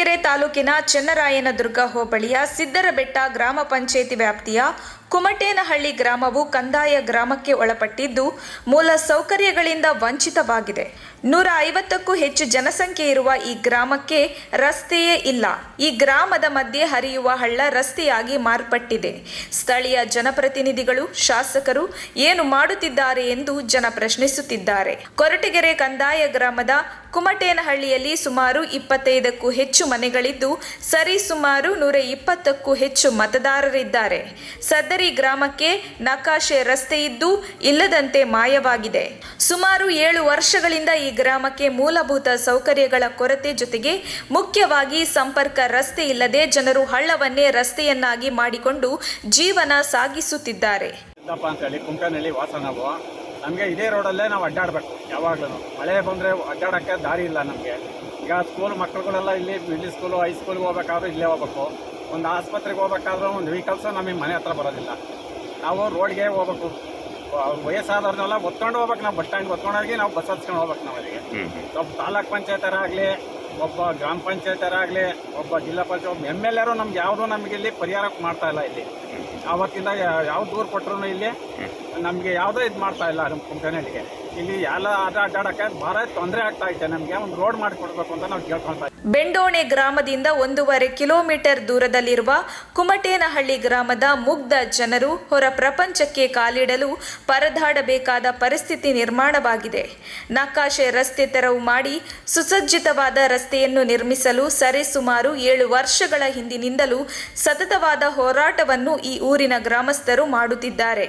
ಕೊರಟಗೆರೆ ತಾಲೂಕಿನ ಚೆನ್ನರಾಯನದುರ್ಗ ಹೋಬಳಿಯ ಸಿದ್ದರಬೆಟ್ಟ ಗ್ರಾಮ ಪಂಚಾಯಿತಿ ವ್ಯಾಪ್ತಿಯ ಕುಮಟೇನಹಳ್ಳಿ ಗ್ರಾಮವು ಕಂದಾಯ ಗ್ರಾಮಕ್ಕೆ ಒಳಪಟ್ಟಿದ್ದು ಮೂಲ ಸೌಕರ್ಯಗಳಿಂದ ವಂಚಿತವಾಗಿದೆ. 150ಕ್ಕೂ ಹೆಚ್ಚು ಜನಸಂಖ್ಯೆ ಇರುವ ಈ ಗ್ರಾಮಕ್ಕೆ ರಸ್ತೆಯೇ ಇಲ್ಲ. ಈ ಗ್ರಾಮದ ಮಧ್ಯೆ ಹರಿಯುವ ಹಳ್ಳ ರಸ್ತೆಯಾಗಿ ಮಾರ್ಪಟ್ಟಿದೆ. ಸ್ಥಳೀಯ ಜನಪ್ರತಿನಿಧಿಗಳು, ಶಾಸಕರು ಏನು ಮಾಡುತ್ತಿದ್ದಾರೆ ಎಂದು ಜನ ಪ್ರಶ್ನಿಸುತ್ತಿದ್ದಾರೆ. ಕೊರಟಗೆರೆ ಕಂದಾಯ ಗ್ರಾಮದ ಕುಮಟೇನಹಳ್ಳಿಯಲ್ಲಿ ಸುಮಾರು 25ಕ್ಕೂ ಹೆಚ್ಚು ಮನೆಗಳಿದ್ದು ಸರಿಸುಮಾರು 120ಕ್ಕೂ ಹೆಚ್ಚು ಮತದಾರರಿದ್ದಾರೆ. ಸದರಿ ಗ್ರಾಮಕ್ಕೆ ನಕಾಶೆ ರಸ್ತೆ ಇದ್ದು ಇಲ್ಲದಂತೆ ಮಾಯವಾಗಿದೆ. ಸುಮಾರು 7 ವರ್ಷಗಳಿಂದ ಈ ಗ್ರಾಮಕ್ಕೆ ಮೂಲಭೂತ ಸೌಕರ್ಯಗಳ ಕೊರತೆ ಜೊತೆಗೆ ಮುಖ್ಯವಾಗಿ ಸಂಪರ್ಕ ರಸ್ತೆ ಇಲ್ಲದೆ ಜನರು ಹಳ್ಳವನ್ನೇ ರಸ್ತೆಯನ್ನಾಗಿ ಮಾಡಿಕೊಂಡು ಜೀವನ ಸಾಗಿಸುತ್ತಿದ್ದಾರೆ. ನಮಗೆ ಇದೇ ರೋಡಲ್ಲೇ ನಾವು ಅಡ್ಡಾಡಬೇಕು. ಯಾವಾಗಲೂ ಮಳೆ ಬಂದರೆ ಅಡ್ಡಾಡೋಕ್ಕೆ ದಾರಿ ಇಲ್ಲ ನಮಗೆ. ಈಗ ಸ್ಕೂಲ್ ಮಕ್ಕಳುಗಳೆಲ್ಲ ಇಲ್ಲಿ ಮಿಡ್ಲ್ ಸ್ಕೂಲು, ಹೈಸ್ಕೂಲ್ಗೆ ಹೋಗ್ಬೇಕಾದ್ರೂ ಇಲ್ಲೇ ಹೋಗ್ಬೇಕು. ಒಂದು ಆಸ್ಪತ್ರೆಗೆ ಹೋಗ್ಬೇಕಾದ್ರೂ ಒಂದು ವೆಹಿಕಲ್ಸು ನಮಗೆ ಮನೆ ಹತ್ರ ಬರೋದಿಲ್ಲ. ನಾವು ರೋಡ್ಗೆ ಹೋಗ್ಬೇಕು. ವಯಸ್ಸಾದವ್ರನ್ನೆಲ್ಲ ಒತ್ಕೊಂಡು ಹೋಗ್ಬೇಕು. ನಾವು ಬಸ್ ಸ್ಟ್ಯಾಂಡ್ ಒತ್ಕೊಂಡೋಗಿ ನಾವು ಬಸ್ ಹತ್ಸ್ಕೊಂಡು ಹೋಗ್ಬೇಕು. ನಾವು ಅಲ್ಲಿಗೆ ಒಬ್ಬ ತಾಲೂಕ್ ಪಂಚಾಯತರಾಗಲಿ, ಒಬ್ಬ ಗ್ರಾಮ ಪಂಚಾಯತರಾಗಲಿ, ಒಬ್ಬ ಜಿಲ್ಲಾ ಪಂಚಾಯತ್, ಒಬ್ಬ MLA ನಮ್ಗೆ ಯಾವುದೂ ನಮಗೆ ಇಲ್ಲಿ ಪರಿಹಾರ ಮಾಡ್ತಾ ಇಲ್ಲ. ಇಲ್ಲಿ ಆವತ್ತಿಂದ ಯಾವ ದೂರು ಕೊಟ್ಟರು ಇಲ್ಲಿ ನಮಗೆ ಯಾವುದೋ ಇದು ಮಾಡ್ತಾ ಇಲ್ಲ. ನಮ್ಮ ಕುಮಟೇನಹಳ್ಳಿಗೆ ಇಲ್ಲಿ ಎಲ್ಲ ಅಡ್ಡಾಡಕ್ಕೆ ಭಾಳ ತೊಂದರೆ ಆಗ್ತಾ ಇದೆ. ನಮಗೆ ಒಂದು ರೋಡ್ ಮಾಡಿಕೊಡ್ಬೇಕು ಅಂತ ನಾವು ಕೇಳ್ಕೊಳ್ತಾ ಇದ್ದೀವಿ. ಬೆಂಡೋಣೆ ಗ್ರಾಮದಿಂದ 1.5 ಕಿಲೋಮೀಟರ್ ದೂರದಲ್ಲಿರುವ ಕುಮಟೇನಹಳ್ಳಿ ಗ್ರಾಮದ ಮುಗ್ಧ ಜನರು ಹೊರ ಪ್ರಪಂಚಕ್ಕೆ ಕಾಲಿಡಲು ಪರದಾಡಬೇಕಾದ ಪರಿಸ್ಥಿತಿ ನಿರ್ಮಾಣವಾಗಿದೆ. ನಕಾಶೆ ರಸ್ತೆ ತೆರವು ಮಾಡಿ ಸುಸಜ್ಜಿತವಾದ ರಸ್ತೆಯನ್ನು ನಿರ್ಮಿಸಲು ಸರಿಸುಮಾರು 7 ವರ್ಷಗಳ ಹಿಂದಿನಿಂದಲೂ ಸತತವಾದ ಹೋರಾಟವನ್ನು ಈ ಊರಿನ ಗ್ರಾಮಸ್ಥರು ಮಾಡುತ್ತಿದ್ದಾರೆ.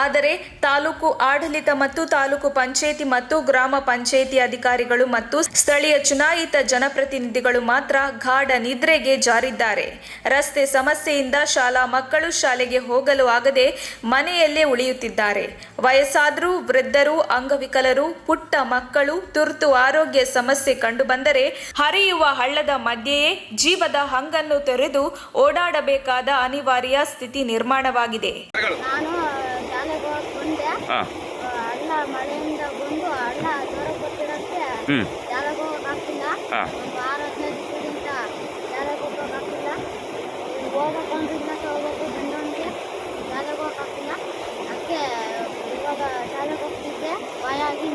ಆದರೆ ತಾಲೂಕು ಆಡಳಿತ ಮತ್ತು ತಾಲೂಕು ಪಂಚಾಯಿತಿ ಮತ್ತು ಗ್ರಾಮ ಪಂಚಾಯಿತಿ ಅಧಿಕಾರಿಗಳು ಮತ್ತು ಸ್ಥಳೀಯ ಚುನಾಯಿತ ಜನಪ್ರತಿನಿಧಿಗಳು ಮಾತ್ರ ಗಾಢ ನಿದ್ರೆಗೆ ಜಾರಿದ್ದಾರೆ. ರಸ್ತೆ ಸಮಸ್ಯೆಯಿಂದ ಶಾಲಾ ಮಕ್ಕಳು ಶಾಲೆಗೆ ಹೋಗಲು ಆಗದೆ ಮನೆಯಲ್ಲೇ ಉಳಿಯುತ್ತಿದ್ದಾರೆ. ವಯಸ್ಸಾದರೂ, ವೃದ್ಧರು, ಅಂಗವಿಕಲರು, ಪುಟ್ಟ ಮಕ್ಕಳು ತುರ್ತು ಆರೋಗ್ಯ ಸಮಸ್ಯೆ ಕಂಡುಬಂದರೆ ಹರಿಯುವ ಹಳ್ಳದ ಮಧ್ಯೆಯೇ ಜೀವದ ಹಂಗನ್ನು ತೊರೆದು ಓಡಾಡಬೇಕಾದ ಅನಿವಾರ್ಯ ಸ್ಥಿತಿ ನಿರ್ಮಾಣವಾಗಿದೆ. ಮಳೆಯಿಂದ ಬಂದು ಹಳ್ಳ ದೂರ ಕೊಟ್ಟಿರೋಕ್ಕೆ ಜಾಲಕ್ಕೆ ಹೋಗೋಕ್ಕಾಗ್ತಿಲ್ಲ. ಒಂದು 6-15 ದಿವಸದಿಂದ ಜಾಲಕ್ಕೆ ಹೋಗೋಕ್ಕಾಗ್ತಿಲ್ಲ. ಹೋಗ್ಬೇಕಂದ್ರೆ ಇನ್ನ ಹೋಗ್ಬೇಕು ಬೆಂಡೋಣಿಗೆ, ಜಾಲಕ್ಕೆ ಹೋಗೋಕ್ಕಾಗ್ತಿಲ್ಲ. ಅದಕ್ಕೆ ಇವಾಗ ಜಾಲಕ್ಕೆ ಹೋಗ್ತಿದ್ದೆ ಭಯ ಆಗಿ.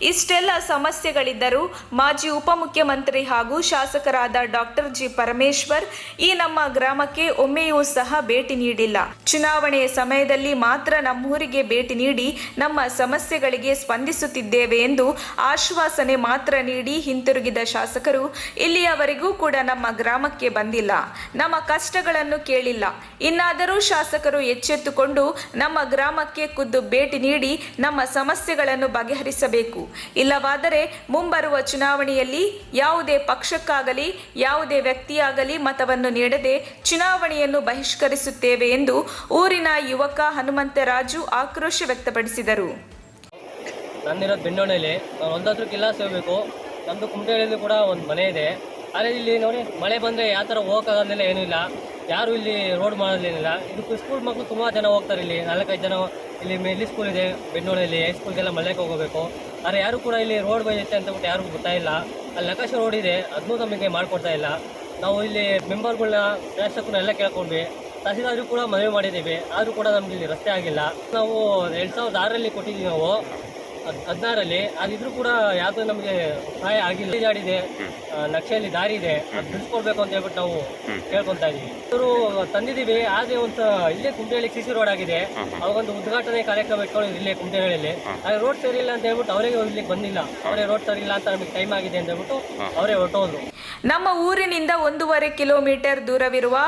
ಇಷ್ಟೆಲ್ಲ ಸಮಸ್ಯೆಗಳಿದ್ದರೂ ಮಾಜಿ ಉಪಮುಖ್ಯಮಂತ್ರಿ ಹಾಗೂ ಶಾಸಕರಾದ ಡಾಕ್ಟರ್ ಜಿ ಪರಮೇಶ್ವರ್ ಈ ನಮ್ಮ ಗ್ರಾಮಕ್ಕೆ ಒಮ್ಮೆಯೂ ಸಹ ಭೇಟಿ ನೀಡಿಲ್ಲ. ಚುನಾವಣೆಯ ಸಮಯದಲ್ಲಿ ಮಾತ್ರ ನಮ್ಮೂರಿಗೆ ಭೇಟಿ ನೀಡಿ ನಮ್ಮ ಸಮಸ್ಯೆಗಳಿಗೆ ಸ್ಪಂದಿಸುತ್ತಿದ್ದೇವೆ ಎಂದು ಆಶ್ವಾಸನೆ ಮಾತ್ರ ನೀಡಿ ಹಿಂತಿರುಗಿದ ಶಾಸಕರು ಇಲ್ಲಿಯವರೆಗೂ ಕೂಡ ನಮ್ಮ ಗ್ರಾಮಕ್ಕೆ ಬಂದಿಲ್ಲ. ನಮ್ಮ ಕಷ್ಟಗಳನ್ನು ಕೇಳಿಲ್ಲ. ಇನ್ನಾದರೂ ಶಾಸಕರು ಎಚ್ಚೆತ್ತುಕೊಂಡು ನಮ್ಮ ಗ್ರಾಮಕ್ಕೆ ಖುದ್ದು ಭೇಟಿ ನೀಡಿ ನಮ್ಮ ಸಮಸ್ಯೆಗಳನ್ನು ಬಗೆಹರಿಸಬೇಕು. ಇಲ್ಲವಾದರೆ ಮುಂಬರುವ ಚುನಾವಣೆಯಲ್ಲಿ ಯಾವುದೇ ಪಕ್ಷಕ್ಕಾಗಲಿ ಯಾವುದೇ ವ್ಯಕ್ತಿಯಾಗಲಿ ಮತವನ್ನು ನೀಡದೆ ಚುನಾವಣೆಯನ್ನು ಬಹಿಷ್ಕರಿಸುತ್ತೇವೆ ಎಂದು ಊರಿನ ಯುವಕ ಹನುಮಂತರಾಜು ಆಕ್ರೋಶ ವ್ಯಕ್ತಪಡಿಸಿದರು. ನನ್ನಿರೋದು ಬೆಂಡೋಣೆಯಲ್ಲಿ, ನಾನು ಒಂದಾದ್ರೂ ಕಿಲ್ಲ ಸೇರಬೇಕು. ನಮ್ಮದು ಕುಮಟೇನಹಳ್ಳಿಯಲ್ಲಿ ಕೂಡ ಒಂದು ಮನೆ ಇದೆ. ಆದರೆ ಇಲ್ಲಿ ನೋಡಿ ಮಳೆ ಬಂದರೆ ಯಾವ ಥರ ಹೋಗೋಕ್ಕಾಗಲಿಲ್ಲ, ಏನೂ ಇಲ್ಲ. ಯಾರು ಇಲ್ಲಿ ರೋಡ್ ಮಾಡೋದೇನಿಲ್ಲ. ಇದು ಸ್ಕೂಲ್ ಮಕ್ಕಳು ತುಂಬ ಜನ ಹೋಗ್ತಾರೆ. ಇಲ್ಲಿ 4-5 ಜನ ಇಲ್ಲಿ ಮಿಡ್ಲ್ ಸ್ಕೂಲ್ ಇದೆ ಬೆಂಡೋಣೆಯಲ್ಲಿ, ಹೈಸ್ಕೂಲ್ಗೆಲ್ಲ ಮಳೆಗೆ ಹೋಗಬೇಕು. ಆದರೆ ಯಾರು ಕೂಡ ಇಲ್ಲಿ ರೋಡ್ ಬೈತೆ ಅಂತಬಿಟ್ಟು ಯಾರಿಗೂ ಗೊತ್ತಾಯಿಲ್ಲ. ಅಲ್ಲಿ ನಕಾಶೆ ರೋಡ್ ಇದೆ, ಅದನ್ನೂ ನಮಗೆ ಮಾಡಿಕೊಡ್ತಾ ಇಲ್ಲ. ನಾವು ಇಲ್ಲಿ ಮೆಂಬರ್ಗಳನ್ನ, ಶಾಸಕರನ್ನ ಎಲ್ಲ ಕೇಳ್ಕೊಂಡ್ವಿ. ತಹಸೀಲ್ದಾರ್ಗೂ ಕೂಡ ಮನವಿ ಮಾಡಿದ್ದೀವಿ, ಆದರೂ ಕೂಡ ನಮ್ಗೆ ಇಲ್ಲಿ ರಸ್ತೆ ಆಗಿಲ್ಲ. ನಾವು 2006ರಲ್ಲಿ ಕೊಟ್ಟಿದ್ದೀವಿ, ನಾವು 2016ರಲ್ಲಿ. ಅದಿದ್ರೂ ಕೂಡ ಯಾವುದೂ ನಮಗೆ ಸಹಾಯ ಆಗಿಲ್ಲ. ಜಾಡಿದೆ, ನಕ್ಷೆಯಲ್ಲಿ ದಾರಿ ಇದೆ, ಅದು ಬಿಡಿಸ್ಕೊಡ್ಬೇಕು ಅಂತ ಹೇಳ್ಬಿಟ್ಟು ನಾವು ಕೇಳ್ಕೊತಾ ಇದ್ದೀವಿ. ಅವರು ತಂದಿದ್ದೀವಿ. ಆದರೆ ಒಂದು ಇಲ್ಲೇ ಕುಮಟೇನಹಳ್ಳಿ CC ರೋಡ್ ಆಗಿದೆ. ಅವಾಗೊಂದು ಉದ್ಘಾಟನೆ ಕಾರ್ಯಕ್ರಮ ಇಟ್ಕೊಂಡು ಇಲ್ಲೇ ಕುಮಟೇನಹಳ್ಳಿಯಲ್ಲಿ. ಆದರೆ ರೋಡ್ ಸರಿ ಇಲ್ಲ ಅಂತ ಹೇಳ್ಬಿಟ್ಟು ಅವರೇ ಇಲ್ಲಿಗೆ ಬಂದಿಲ್ಲ. ಅವರೇ ರೋಡ್ ಸರಿ ಇಲ್ಲ ಅಂತ ನಮಗೆ ಟೈಮ್ ಆಗಿದೆ ಅಂತ ಹೇಳ್ಬಿಟ್ಟು ಅವರೇ ಹೊರಟೋದ್ರು. ನಮ್ಮ ಊರಿನಿಂದ 1.5 ಕಿಲೋಮೀಟರ್ ದೂರವಿರುವ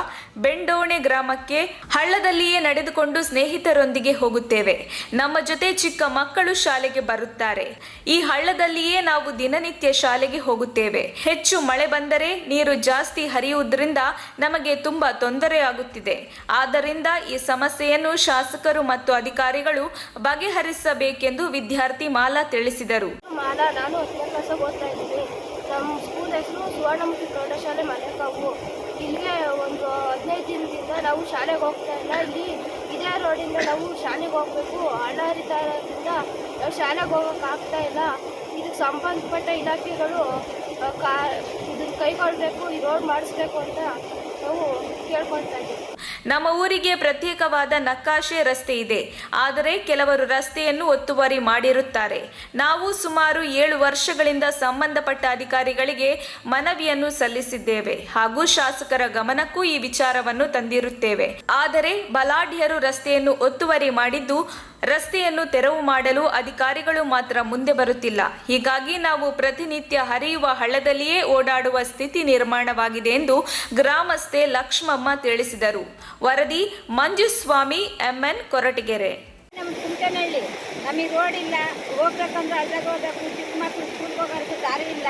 ಬೆಂಡೋಣೆ ಗ್ರಾಮಕ್ಕೆ ಹಳ್ಳದಲ್ಲಿಯೇ ನಡೆದುಕೊಂಡು ಸ್ನೇಹಿತರೊಂದಿಗೆ ಹೋಗುತ್ತೇವೆ. ನಮ್ಮ ಜೊತೆ ಚಿಕ್ಕ ಮಕ್ಕಳು ಶಾಲೆಗೆ ಬರುತ್ತಾರೆ. ಈ ಹಳ್ಳದಲ್ಲಿಯೇ ನಾವು ದಿನನಿತ್ಯ ಶಾಲೆಗೆ ಹೋಗುತ್ತೇವೆ. ಹೆಚ್ಚು ಮಳೆ ಬಂದರೆ ನೀರು ಜಾಸ್ತಿ ಹರಿಯುವುದರಿಂದ ನಮಗೆ ತುಂಬಾ ತೊಂದರೆ ಆಗುತ್ತಿದೆ. ಆದ್ದರಿಂದ ಈ ಸಮಸ್ಯೆಯನ್ನು ಶಾಸಕರು ಮತ್ತು ಅಧಿಕಾರಿಗಳು ಬಗೆಹರಿಸಬೇಕೆಂದು ವಿದ್ಯಾರ್ಥಿ ಮಾಲಾ ತಿಳಿಸಿದರು. ನಮ್ಮ ಸ್ಕೂಲ್ ಹೆಸರು ಸುವರ್ಣಮುಖಿ ಪ್ರೌಢಶಾಲೆ ಮಲೆಕಾವು. ಇಲ್ಲಿಗೆ ಒಂದು 15 ದಿನದಿಂದ ನಾವು ಶಾಲೆಗೆ ಹೋಗ್ತಾ ಇಲ್ಲ. ಇಲ್ಲಿ ಇದೇ ರೋಡಿಂದ ನಾವು ಶಾಲೆಗೆ ಹೋಗಬೇಕು. ಹಳ್ಳ ಹರಿತಾ ಇರೋದ್ರಿಂದ ನಾವು ಶಾಲೆಗೆ ಹೋಗೋಕ್ಕಾಗ್ತಾ ಇಲ್ಲ. ಇದಕ್ಕೆ ಸಂಬಂಧಪಟ್ಟ ಇಲಾಖೆಗಳು ಇದನ್ನು ಕೈ ಕೈಗೊಳ್ಬೇಕು, ಈ ರೋಡ್ ಮಾಡಿಸ್ಬೇಕು ಅಂತ ನಾವು ಕೇಳ್ಕೊಳ್ತಾ ಇದ್ದೀವಿ. ನಮ್ಮ ಊರಿಗೆ ಪ್ರತ್ಯೇಕವಾದ ನಕಾಶೆ ರಸ್ತೆ ಇದೆ, ಆದರೆ ಕೆಲವರು ರಸ್ತೆಯನ್ನು ಒತ್ತುವರಿ ಮಾಡಿರುತ್ತಾರೆ. ನಾವು ಸುಮಾರು 7 ವರ್ಷಗಳಿಂದ ಸಂಬಂಧಪಟ್ಟ ಅಧಿಕಾರಿಗಳಿಗೆ ಮನವಿಯನ್ನು ಸಲ್ಲಿಸಿದ್ದೇವೆ ಹಾಗೂ ಶಾಸಕರ ಗಮನಕ್ಕೂ ಈ ವಿಚಾರವನ್ನು ತಂದಿರುತ್ತೇವೆ. ಆದರೆ ಬಲಾಢ್ಯರು ರಸ್ತೆಯನ್ನು ಒತ್ತುವರಿ ಮಾಡಿದ್ದು ರಸ್ತೆಯನ್ನು ತೆರವು ಮಾಡಲು ಅಧಿಕಾರಿಗಳು ಮಾತ್ರ ಮುಂದೆ ಬರುತ್ತಿಲ್ಲ. ಹೀಗಾಗಿ ನಾವು ಪ್ರತಿನಿತ್ಯ ಹರಿಯುವ ಹಳ್ಳದಲ್ಲಿಯೇ ಓಡಾಡುವ ಸ್ಥಿತಿ ನಿರ್ಮಾಣವಾಗಿದೆ ಎಂದು ಗ್ರಾಮಸ್ಥೆ ಲಕ್ಷ್ಮಮ್ಮ ತಿಳಿಸಿದರು. ವರದಿ ಮಂಜುಸ್ವಾಮಿ, MN, ಕೊರಟಗೆರೆ. ನಮ್ಮ ಕುಂಟನಹಳ್ಳಿ ನಮಗೆ ರೋಡ್ ಇಲ್ಲ, ಹೋಗ್ಬೇಕಂದ್ರೆ ಅಲ್ಲಾಗ ಹೋಗ್ಬೇಕು, ಚಿಕ್ಕ ಮಕ್ಕಳು ಸ್ಕೂಲ್ಗೆ ಹೋಗೋದಕ್ಕೆ ದಾರಿ ಇಲ್ಲ.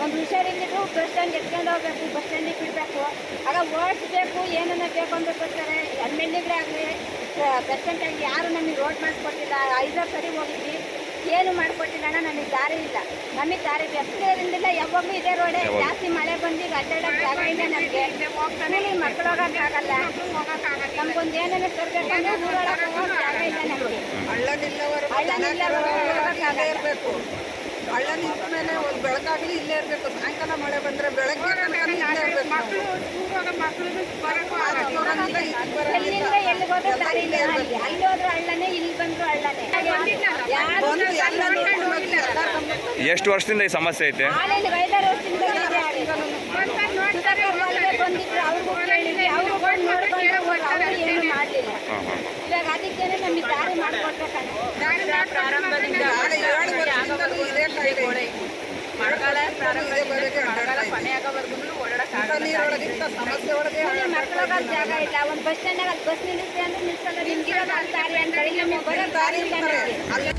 ಒಂದು ಹುಷಾರಿಲ್ಲಿದ್ದು ಬಸ್ ಸ್ಟ್ಯಾಂಡ್ ಎತ್ಕೊಂಡು ಹೋಗ್ಬೇಕು, ಬಸ್ ಸ್ಟ್ಯಾಂಡಿಗೆ ಬಿಡಬೇಕು. ಆಗ ಓಡಿಸ್ಬೇಕು, ಏನನ್ನ ಬೇಕು ಅಂತ ಬರ್ತಾರೆ. MLAಗಳಾಗಲಿ ಪ್ರೆಸಿಡೆಂಟಾಗಿ ಯಾರು ನಮಗೆ ರೋಡ್ ಮಾಡಿಸ್ಕೊಟ್ಟಿಲ್ಲ. 5 ಸರಿ ಹೋಗಿದ್ವಿ, ಏನು ಮಾಡಿಕೊಟ್ಟಿಲ್ಲ ಅಣ್ಣ. ನಮಗೆ ದಾರಿ ಇಲ್ಲ, ನಮಗೆ ದಾರಿ ಬೆಸ್ಟಿಂದ ಯಾವಾಗಲೂ ಇದೇ ರೋಡೇ. ಜಾಸ್ತಿ ಮಳೆ ಬಂದು ಅಡ್ಡಾಡೋಕ್ಕೆ ಜಾಗ ಇಲ್ಲ ನಮಗೆ. ಮನೇಲಿ ಮಕ್ಕಳು ಹೋಗೋಕ್ಕಾಗಲ್ಲ, ನಮ್ಗೊಂದು ಏನನ್ನ ತರಬೇಕಂದ್ರೆ ಊರೊಳಗೆ ಹೋಗೋಕೆ ಜಾಗ ಇಲ್ಲ ನಮಗೆ. ಇರಬೇಕು. ಹಳ್ಳ ನಿಂತ ಮೇಲೆ ಒಂದು ಬೆಳಕಾಗಲಿ ಇಲ್ಲೇ ಇರಬೇಕು. ಸಾಯಂಕಾಲ ಮಳೆ ಬಂದರೆ ಬೆಳಗ್ಗೆ ಇಲ್ಲೇ ಇರಬೇಕು. ಎಲ್ಲಿಂದ ಎಲ್ಲಿಗೆ ಹೋದ್ರೆ ದಾರಿ ಇಲ್ಲ. ಅಲ್ಲಿ ಹೋದ್ರು ಹಳ್ಳನೇ, ಇಲ್ಲಿ ಬಂದ್ರು ಹಳ್ಳನೇ. ಎಷ್ಟು ವರ್ಷದಿಂದ ಈ ಸಮಸ್ಯೆ ಐತೆ? ಹಾಲೇನು 5-6 ವರ್ಷದಿಂದ ಬಂದಿದ್ರು, ಅವ್ರಿಗೂ ಕೇಳಿದ್ವಿ, ಅವರು ಬಂದು ನೋಡ್ಕೊಂಡು ಅವರು ಏನು ಮಾಡಲಿಲ್ಲ. ಇವಾಗ ಅದಕ್ಕೇನೆ ನಮಗೆ ದಾರಿ ಮಾಡಿಕೊಡ್ಬೇಕಂತ ಪ್ರಾರಂಭದಿಂದ ಇದೇ ಕಾಯಿಲೆ. ಮಳೆಗಾಲ ಕೊನೆಯಾಗೋವರೆಗೂ ಓಡಾಡೋಕ್ಕಾಗಲ್ಲ. ಸಮಸ್ಯೆ ಒಳಗೆ ಮಕ್ಕಳಾಗ ಜಾಗ ಇಲ್ಲ. ಒಂದು ಬಸ್ ಸ್ಟ್ಯಾಂಡಾಗ ಬಸ್ ನಿಲ್ಲಿಸಿ ಅಂದ್ರೆ ನಿಲ್ಸಲ್ಲ. ನಿಮ್ಗಿರೋ ದಾರಿ ಅಂತ ಹೇಳಿ ನಮಗೆ ಬರೋ ದಾರಿ ಇಲ್ಲ ನಮಗೆ.